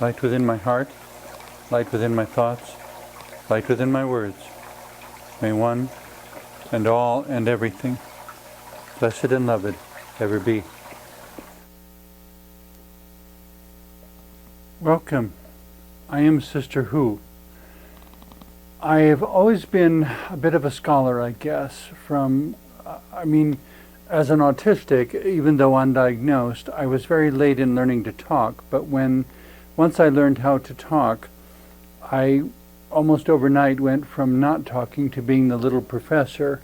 light within my heart, light within my thoughts, light within my words. May one and all and everything, blessed and loved, ever be. Welcome. I am Sister Who. I have always been a bit of a scholar, I guess, as an autistic, even though undiagnosed, I was very late in learning to talk, but once I learned how to talk, I almost overnight went from not talking to being the little professor,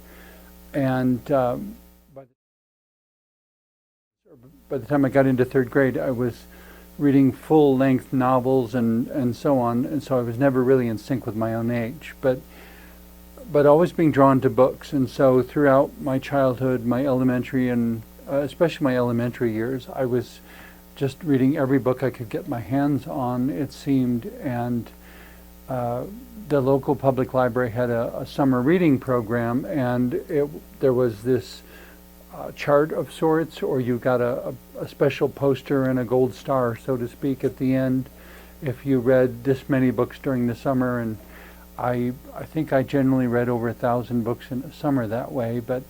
and by the time I got into third grade, I was reading full-length novels and so on, and so I was never really in sync with my own age, but always being drawn to books. And so throughout my childhood, my elementary and especially my elementary years, I was just reading every book I could get my hands on, it seemed, and the local public library had a summer reading program, and there was this chart of sorts, or you got a special poster and a gold star, so to speak, at the end if you read this many books during the summer. And I think I generally read over 1,000 books in a summer that way, but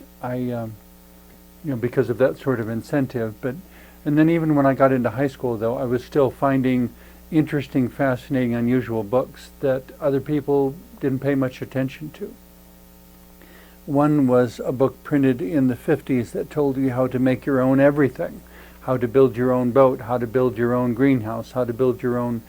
because of that sort of incentive. And then even when I got into high school, though, I was still finding interesting, fascinating, unusual books that other people didn't pay much attention to. One was a book printed in the 50s that told you how to make your own everything, how to build your own boat, how to build your own greenhouse, how to build your own,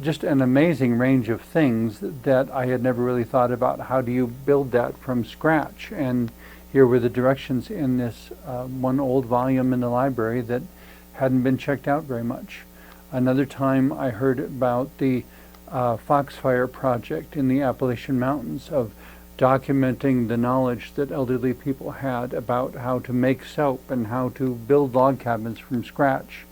just an amazing range of things that I had never really thought about. How do you build that from scratch? And here were the directions in this one old volume in the library that hadn't been checked out very much. Another time I heard about the Foxfire Project in the Appalachian Mountains, of documenting the knowledge that elderly people had about how to make soap and how to build log cabins from scratch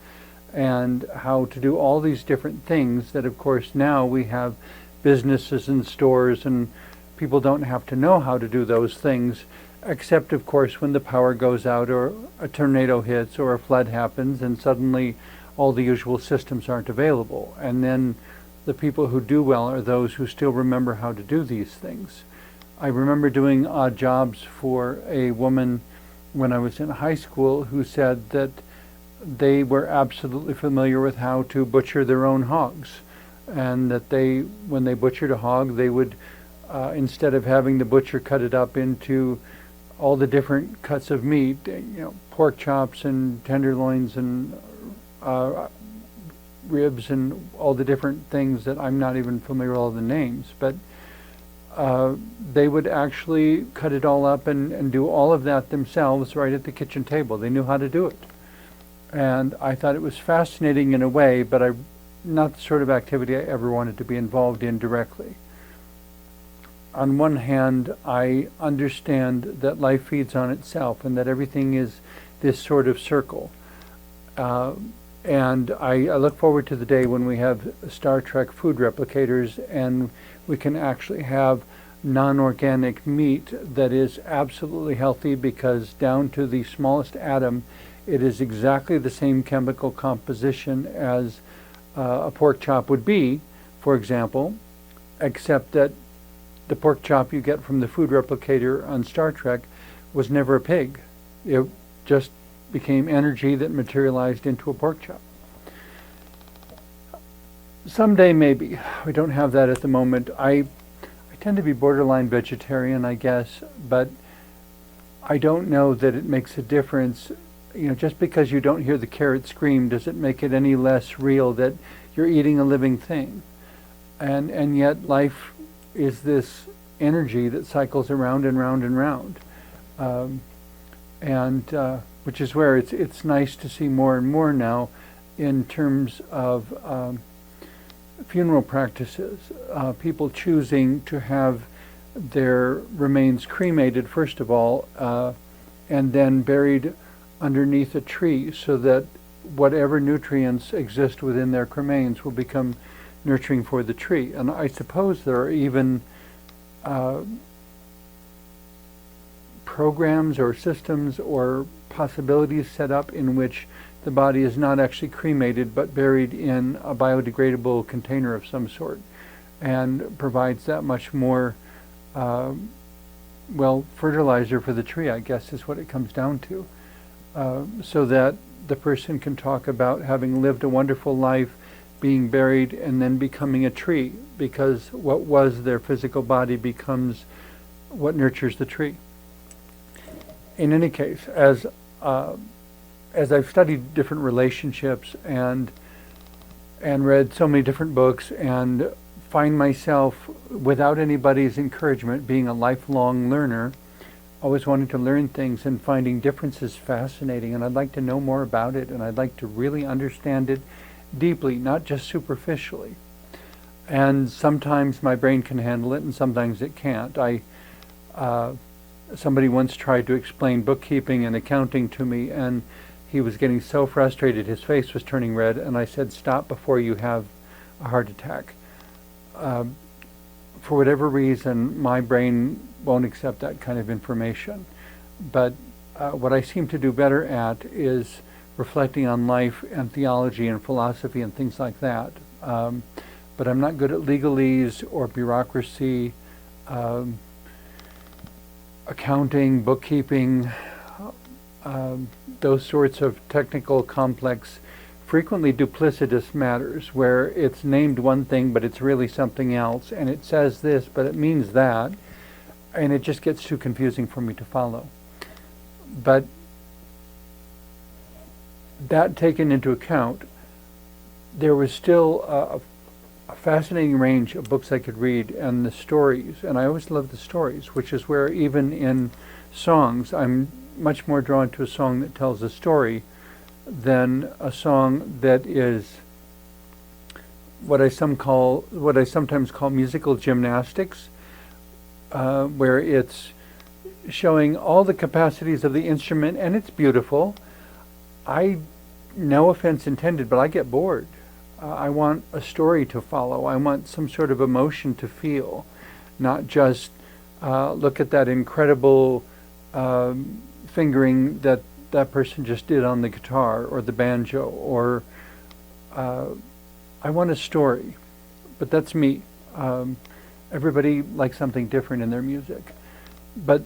and how to do all these different things that, of course, now we have businesses and stores, and people don't have to know how to do those things, except, of course, when the power goes out or a tornado hits or a flood happens, and suddenly all the usual systems aren't available. And then the people who do well are those who still remember how to do these things. I remember doing odd jobs for a woman when I was in high school who said that they were absolutely familiar with how to butcher their own hogs, and that when they butchered a hog, they would, instead of having the butcher cut it up into all the different cuts of meat, pork chops and tenderloins and ribs and all the different things that I'm not even familiar with all the names, but they would actually cut it all up and do all of that themselves right at the kitchen table. They knew how to do it. And I thought it was fascinating in a way, but not the sort of activity I ever wanted to be involved in directly. On one hand, I understand that life feeds on itself and that everything is this sort of circle. And I look forward to the day when we have Star Trek food replicators and we can actually have non-organic meat that is absolutely healthy, because down to the smallest atom, it is exactly the same chemical composition as a pork chop would be, for example, except that the pork chop you get from the food replicator on Star Trek was never a pig. It just became energy that materialized into a pork chop. Someday, maybe. We don't have that at the moment. I tend to be borderline vegetarian, I guess, but I don't know that it makes a difference. Just because you don't hear the carrot scream, does it make it any less real that you're eating a living thing? And yet life is this energy that cycles around and round and round. Which is where it's nice to see more and more now in terms of funeral practices, people choosing to have their remains cremated first of all, and then buried underneath a tree, so that whatever nutrients exist within their cremains will become nurturing for the tree. And I suppose there are even programs or systems or possibilities set up in which the body is not actually cremated but buried in a biodegradable container of some sort, and provides that much more fertilizer for the tree, I guess is what it comes down to, so that the person can talk about having lived a wonderful life, being buried, and then becoming a tree, because what was their physical body becomes what nurtures the tree. In any case, as I've studied different relationships and read so many different books, and find myself, without anybody's encouragement, being a lifelong learner, always wanting to learn things and finding differences fascinating, and I'd like to know more about it, and I'd like to really understand it deeply, not just superficially. And sometimes my brain can handle it, and sometimes it can't. Somebody once tried to explain bookkeeping and accounting to me, and he was getting so frustrated, his face was turning red, and I said, "Stop before you have a heart attack." For whatever reason, my brain won't accept that kind of information. But what I seem to do better at is reflecting on life and theology and philosophy and things like that. But I'm not good at legalese or bureaucracy, accounting, bookkeeping, those sorts of technical, complex, frequently duplicitous matters, where it's named one thing but it's really something else, and it says this but it means that, and it just gets too confusing for me to follow. But that taken into account, there was still a fascinating range of books I could read, and the stories, and I always loved the stories, which is where even in songs, I'm much more drawn to a song that tells a story than a song that is what I sometimes call musical gymnastics, where it's showing all the capacities of the instrument, and it's beautiful. No offense intended, but I get bored. I want a story to follow. I want some sort of emotion to feel, not just look at that incredible fingering that person just did on the guitar or the banjo, or I want a story. But that's me. Everybody likes something different in their music. But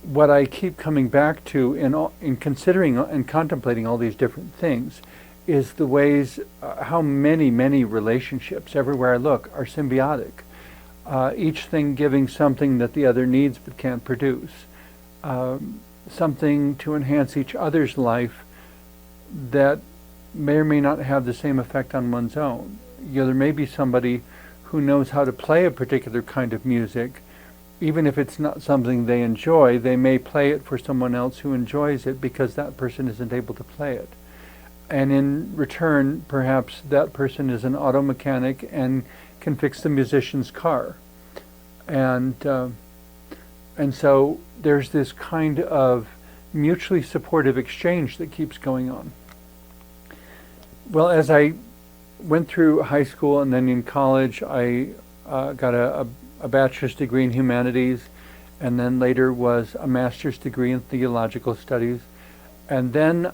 what I keep coming back to in considering and contemplating all these different things is the ways, how many relationships everywhere I look are symbiotic. Each thing giving something that the other needs but can't produce. Something to enhance each other's life that may or may not have the same effect on one's own. There may be somebody who knows how to play a particular kind of music. Even if it's not something they enjoy, they may play it for someone else who enjoys it because that person isn't able to play it. And in return, perhaps that person is an auto mechanic and can fix the musician's car. And so there's this kind of mutually supportive exchange that keeps going on. Well, as I went through high school and then in college, I got a bachelor's degree in humanities, and then later was a master's degree in theological studies. And then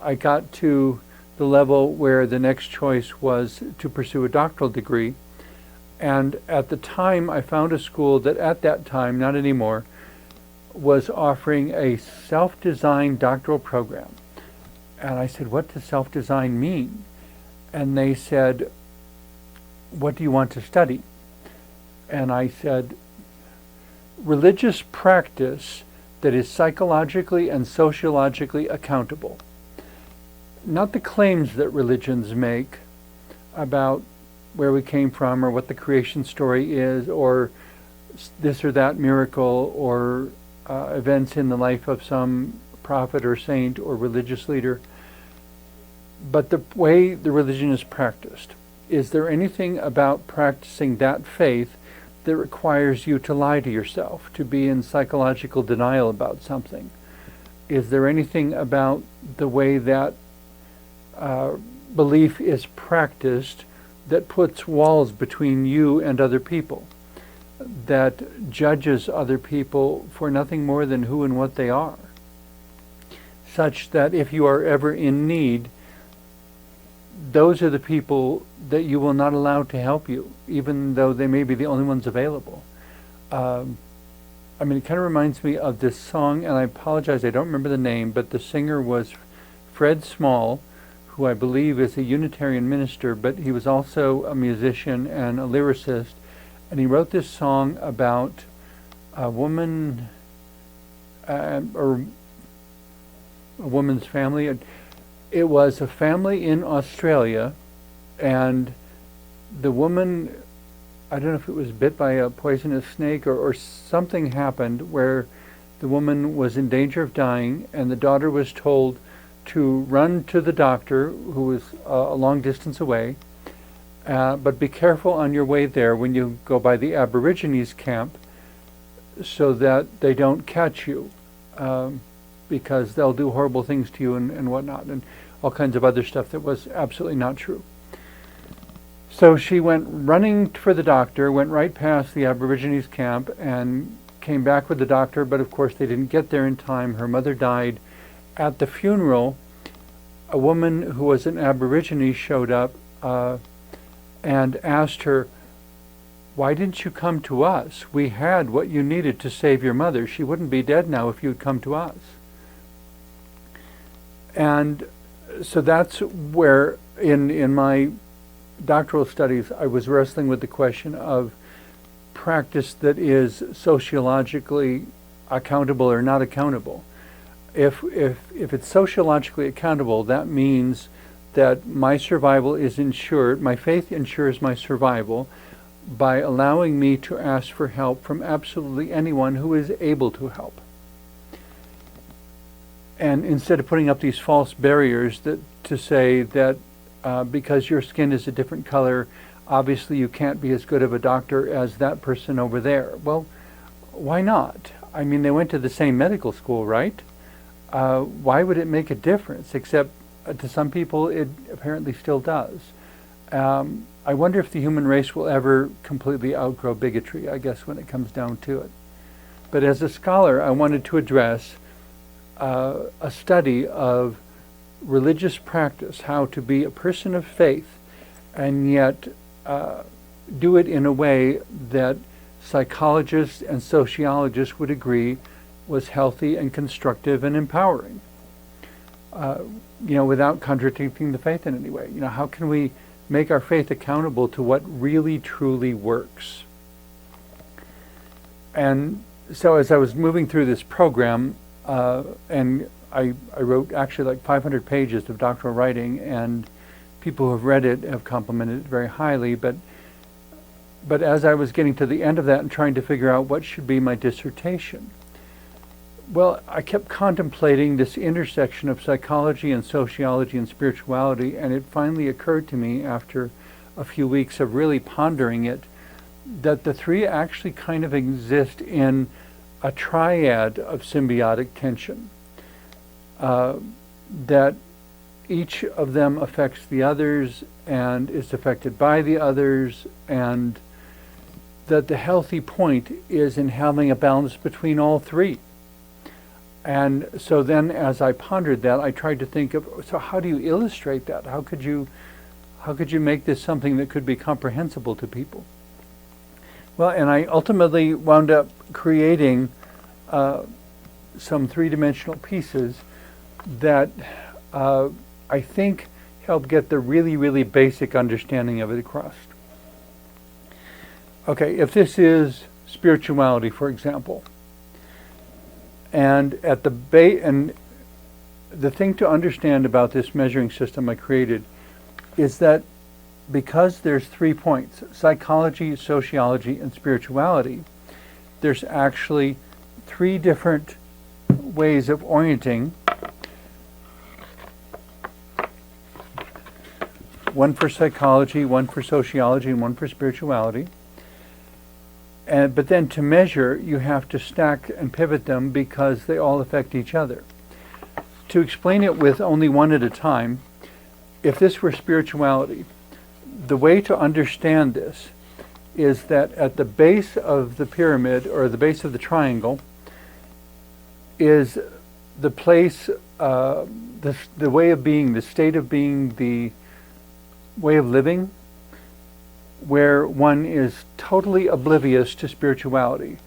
I got to the level where the next choice was to pursue a doctoral degree. And at the time, I found a school that at that time, not anymore, was offering a self-designed doctoral program. And I said, "What does self-design mean?" And they said, "What do you want to study?" And I said, "Religious practice that is psychologically and sociologically accountable." Not the claims that religions make about where we came from or what the creation story is or this or that miracle or events in the life of some prophet or saint or religious leader, but the way the religion is practiced. Is there anything about practicing that faith that requires you to lie to yourself, to be in psychological denial about something? Is there anything about the way that belief is practiced that puts walls between you and other people, that judges other people for nothing more than who and what they are? such that if you are ever in need, those are the people that you will not allow to help you, even though they may be the only ones available. I mean, it kind of reminds me of this song, and I apologize, I don't remember the name, but the singer was Fred Small, who I believe is a Unitarian minister, but he was also a musician and a lyricist, and he wrote this song about a woman, or a woman's family. It was a family in Australia, and the woman, I don't know if it was bit by a poisonous snake or something happened where the woman was in danger of dying, and the daughter was told to run to the doctor, who was a long distance away, but be careful on your way there when you go by the Aborigines camp so that they don't catch you, because they'll do horrible things to you and whatnot, and all kinds of other stuff that was absolutely not true. So she went running for the doctor, went right past the Aborigines camp, and came back with the doctor, but of course they didn't get there in time. Her mother died. At the funeral, a woman who was an Aborigine showed up and asked her, "Why didn't you come to us? We had what you needed to save your mother. She wouldn't be dead now if you'd come to us." And so that's where, in my doctoral studies, I was wrestling with the question of practice that is sociologically accountable or not accountable. If it's sociologically accountable, that means that my survival is ensured, my faith ensures my survival by allowing me to ask for help from absolutely anyone who is able to help. And instead of putting up these false barriers to say that because your skin is a different color, obviously you can't be as good of a doctor as that person over there. Well, why not? I mean, they went to the same medical school, right? Why would it make a difference? Except to some people it apparently still does. I wonder if the human race will ever completely outgrow bigotry, I guess, when it comes down to it. But as a scholar, I wanted to address a study of religious practice, how to be a person of faith and yet do it in a way that psychologists and sociologists would agree was healthy and constructive and empowering, without contradicting the faith in any way. How can we make our faith accountable to what really truly works? And so as I was moving through this program, and I wrote actually like 500 pages of doctoral writing, and people who have read it have complimented it very highly, but as I was getting to the end of that and trying to figure out what should be my dissertation, well, I kept contemplating this intersection of psychology and sociology and spirituality, and it finally occurred to me after a few weeks of really pondering it that the three actually kind of exist in a triad of symbiotic tension, that each of them affects the others and is affected by the others, and that the healthy point is in having a balance between all three. And so then as I pondered that, I tried to think of, so how do you illustrate that? How could you make this something that could be comprehensible to people? Well, and I ultimately wound up creating some three-dimensional pieces that I think help get the really, really basic understanding of it across. Okay, if this is spirituality, for example, and at the and the thing to understand about this measuring system I created is that because there's 3 points, psychology, sociology, and spirituality, there's actually 3 different ways of orienting. One for psychology, one for sociology, and one for spirituality. But then to measure, you have to stack and pivot them because they all affect each other. To explain it with only one at a time, if this were spirituality, the way to understand this is that at the base of the pyramid, or the base of the triangle, is the place, the way of being, the state of being, the way of living, where one is totally oblivious to spirituality.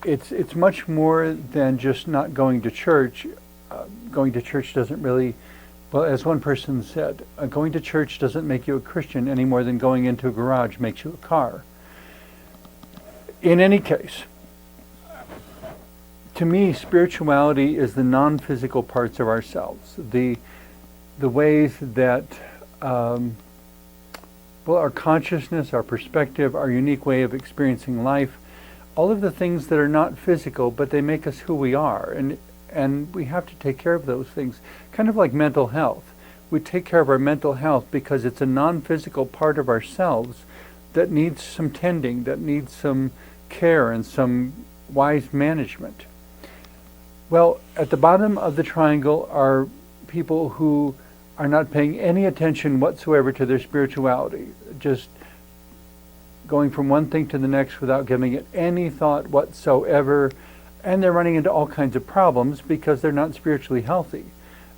It's much more than just not going to church. Going to church doesn't really, well, as one person said, going to church doesn't make you a Christian any more than going into a garage makes you a car. In any case, to me, spirituality is the non-physical parts of ourselves, the ways that our consciousness, our perspective, our unique way of experiencing life, all of the things that are not physical, but they make us who we are, and we have to take care of those things. Kind of like mental health. We take care of our mental health because it's a non-physical part of ourselves that needs some tending, that needs some care and some wise management. Well, at the bottom of the triangle are people who are not paying any attention whatsoever to their spirituality, just going from one thing to the next without giving it any thought whatsoever, and they're running into all kinds of problems because they're not spiritually healthy.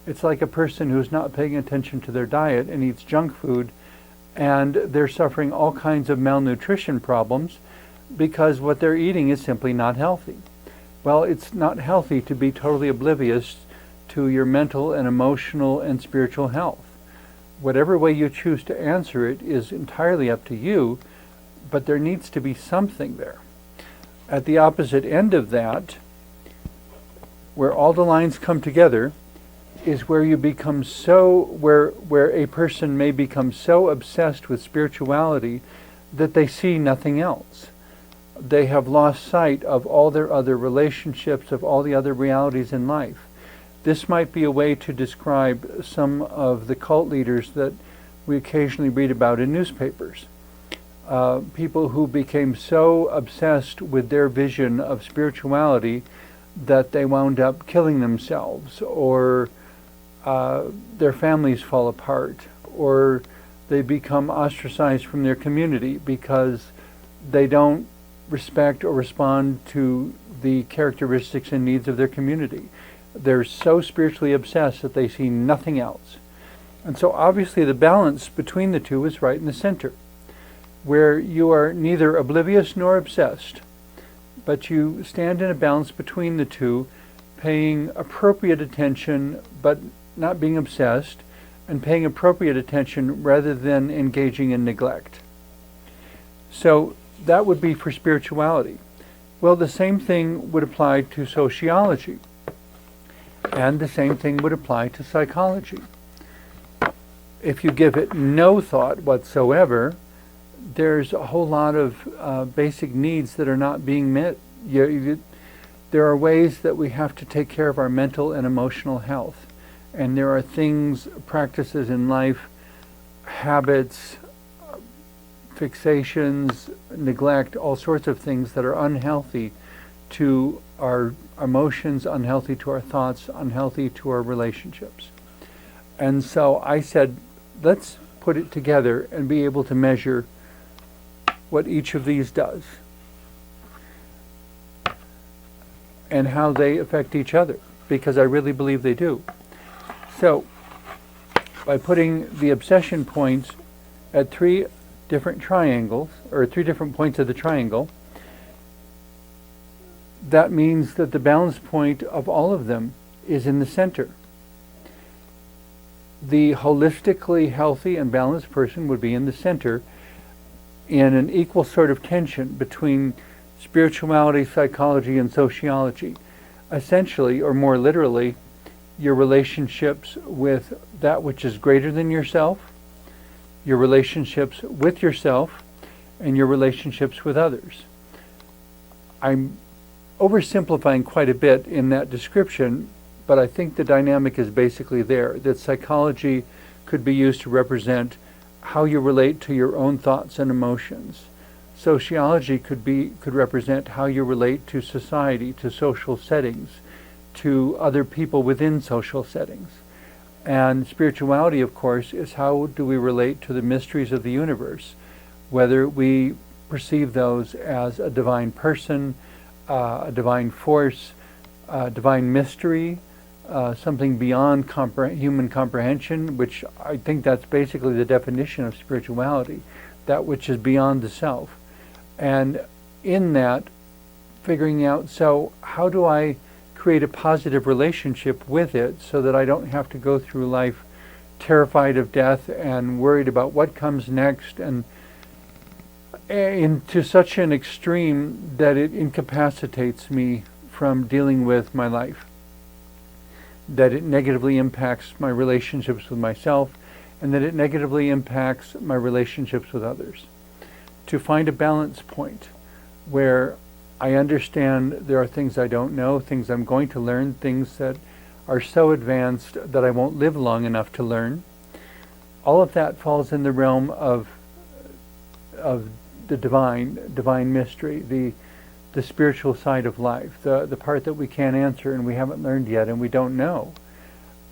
It's like a person who's not paying attention to their diet and eats junk food, and they're suffering all kinds of malnutrition problems because what they're eating is simply not healthy. Well, it's not healthy to be totally oblivious to your mental and emotional and spiritual health. Whatever way you choose to answer it is entirely up to you, but there needs to be something there. At the opposite end of that, where all the lines come together, is where you become where a person may become so obsessed with spirituality that they see nothing else. They have lost sight of all their other relationships, of all the other realities in life. This might be a way to describe some of the cult leaders that we occasionally read about in newspapers. People who became so obsessed with their vision of spirituality that they wound up killing themselves, or their families fall apart, or they become ostracized from their community because they don't respect or respond to the characteristics and needs of their community. They're so spiritually obsessed that they see nothing else. And so obviously the balance between the two is right in the center, where you are neither oblivious nor obsessed, but you stand in a balance between the two, paying appropriate attention but not being obsessed, and paying appropriate attention rather than engaging in neglect. So that would be for spirituality. Well, the same thing would apply to sociology, and the same thing would apply to psychology. If you give it no thought whatsoever, there's a whole lot of basic needs that are not being met. There are ways that we have to take care of our mental and emotional health. And there are things, practices in life, habits, fixations, neglect, all sorts of things that are unhealthy to our emotions, unhealthy to our thoughts, unhealthy to our relationships. And so I said, let's put it together and be able to measure what each of these does and how they affect each other, because I really believe they do. So, by putting the obsession points at 3 different triangles, or 3 different points of the triangle, that means that the balance point of all of them is in the center. The holistically healthy and balanced person would be in the center, in an equal sort of tension between spirituality, psychology, and sociology. Essentially, or more literally, your relationships with that which is greater than yourself, your relationships with yourself, and your relationships with others. I'm oversimplifying quite a bit in that description, but I think the dynamic is basically there, that psychology could be used to represent how you relate to your own thoughts and emotions. Sociology could represent how you relate to society, to social settings, to other people within social settings. And spirituality, of course, is how do we relate to the mysteries of the universe, whether we perceive those as a divine person, a divine force, divine mystery, something beyond human comprehension, which I think that's basically the definition of spirituality, that which is beyond the self. And in that, figuring out, so how do I create a positive relationship with it so that I don't have to go through life terrified of death and worried about what comes next, and into such an extreme that it incapacitates me from dealing with my life, that it negatively impacts my relationships with myself, and that it negatively impacts my relationships with others. To find a balance point where I understand there are things I don't know, things I'm going to learn, things that are so advanced that I won't live long enough to learn. All of that falls in the realm of the divine mystery, the spiritual side of life, the part that we can't answer and we haven't learned yet and we don't know.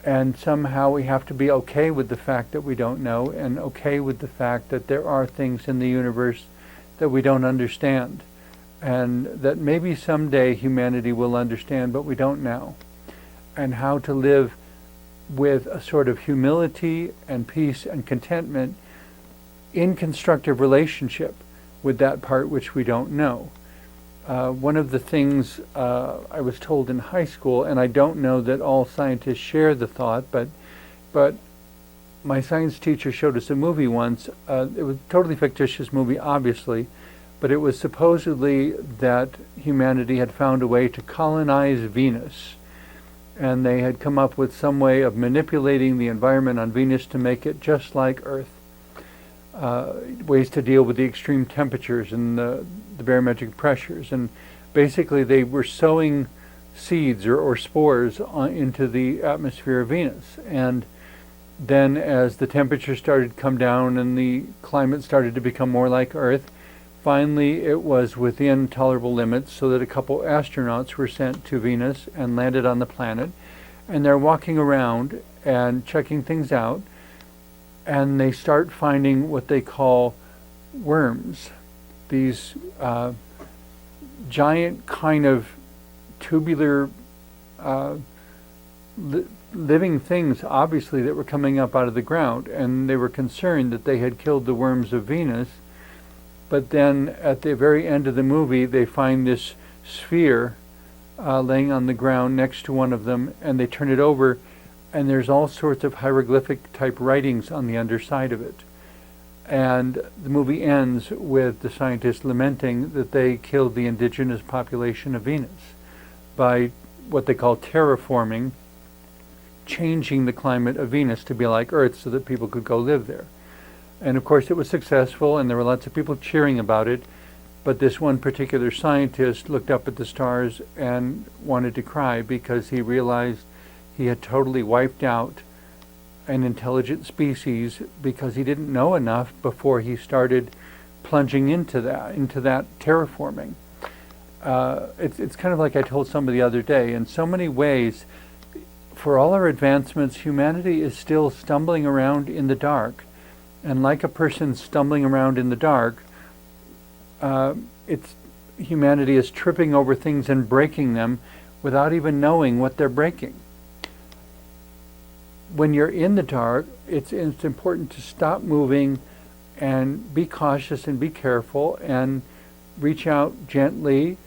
And somehow we have to be okay with the fact that we don't know, and okay with the fact that there are things in the universe that we don't understand, and that maybe someday humanity will understand, but we don't now. And how to live with a sort of humility and peace and contentment in constructive relationship with that part which we don't know. One of the things I was told in high school, and I don't know that all scientists share the thought, but my science teacher showed us a movie once. It was a totally fictitious movie, obviously, but it was supposedly that humanity had found a way to colonize Venus, and they had come up with some way of manipulating the environment on Venus to make it just like Earth. Ways to deal with the extreme temperatures and the barometric pressures, and basically they were sowing seeds or spores into the atmosphere of Venus. And then as the temperatures started to come down and the climate started to become more like Earth, finally it was within tolerable limits, so that a couple astronauts were sent to Venus and landed on the planet, and they're walking around and checking things out, and they start finding what they call worms, these giant kind of tubular living things, obviously, that were coming up out of the ground. And they were concerned that they had killed the worms of Venus. But then at the very end of the movie, they find this sphere laying on the ground next to one of them, and they turn it over, and there's all sorts of hieroglyphic type writings on the underside of it. And the movie ends with the scientists lamenting that they killed the indigenous population of Venus by what they call terraforming, changing the climate of Venus to be like Earth so that people could go live there. And of course it was successful, and there were lots of people cheering about it, but this one particular scientist looked up at the stars and wanted to cry because he realized he had totally wiped out an intelligent species because he didn't know enough before he started plunging into that terraforming. It's kind of like I told somebody the other day, in so many ways, for all our advancements, humanity is still stumbling around in the dark. And like a person stumbling around in the dark, humanity is tripping over things and breaking them without even knowing what they're breaking. When you're in the dark, it's important to stop moving and be cautious and be careful and reach out gently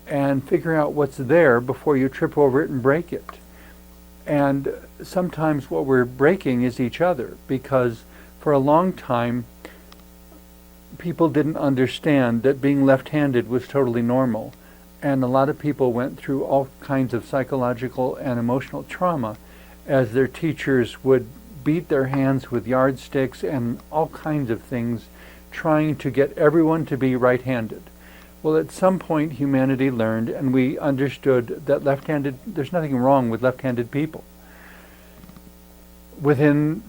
and figure out what's there before you trip over it and break it. And sometimes what we're breaking is each other, because for a long time people didn't understand that being left-handed was totally normal, and a lot of people went through all kinds of psychological and emotional trauma as their teachers would beat their hands with yardsticks and all kinds of things, trying to get everyone to be right-handed. Well, at some point humanity learned, and we understood that there's nothing wrong with left-handed people. And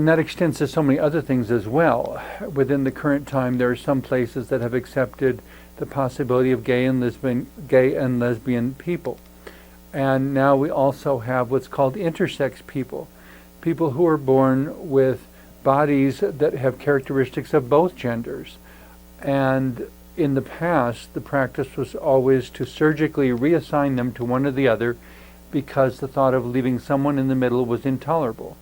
that extends to so many other things as well. Within the current time, there are some places that have accepted the possibility of gay and lesbian people. And now we also have what's called intersex people who are born with bodies that have characteristics of both genders. And in the past, the practice was always to surgically reassign them to one or the other because the thought of leaving someone in the middle was intolerable.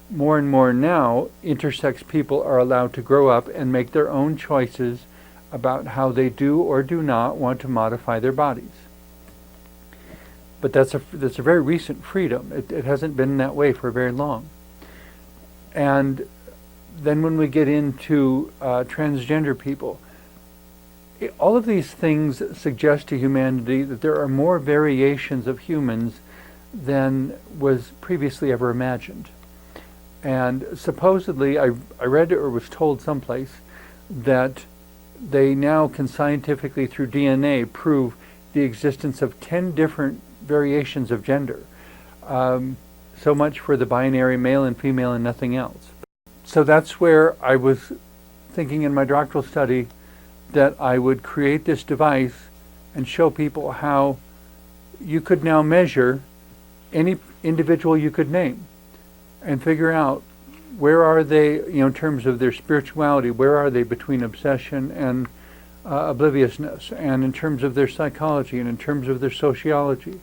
More and more now, intersex people are allowed to grow up and make their own choices about how they do or do not want to modify their bodies. But that's a very recent freedom. It hasn't been that way for very long. And then when we get into transgender people, all of these things suggest to humanity that there are more variations of humans than was previously ever imagined. And supposedly, I read or was told someplace that they now can scientifically, through DNA, prove the existence of 10 different variations of gender. So much for the binary male and female and nothing else. So that's where I was thinking in my doctoral study that I would create this device and show people how you could now measure any individual you could name and figure out where are they, in terms of their spirituality, where are they between obsession and obliviousness, and in terms of their psychology and in terms of their sociology,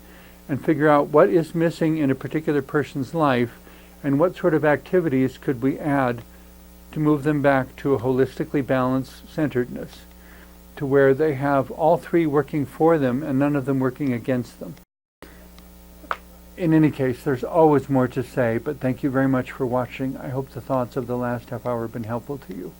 and figure out what is missing in a particular person's life and what sort of activities could we add to move them back to a holistically balanced centeredness, to where they have all three working for them and none of them working against them. In any case, there's always more to say, but thank you very much for watching. I hope the thoughts of the last half hour have been helpful to you.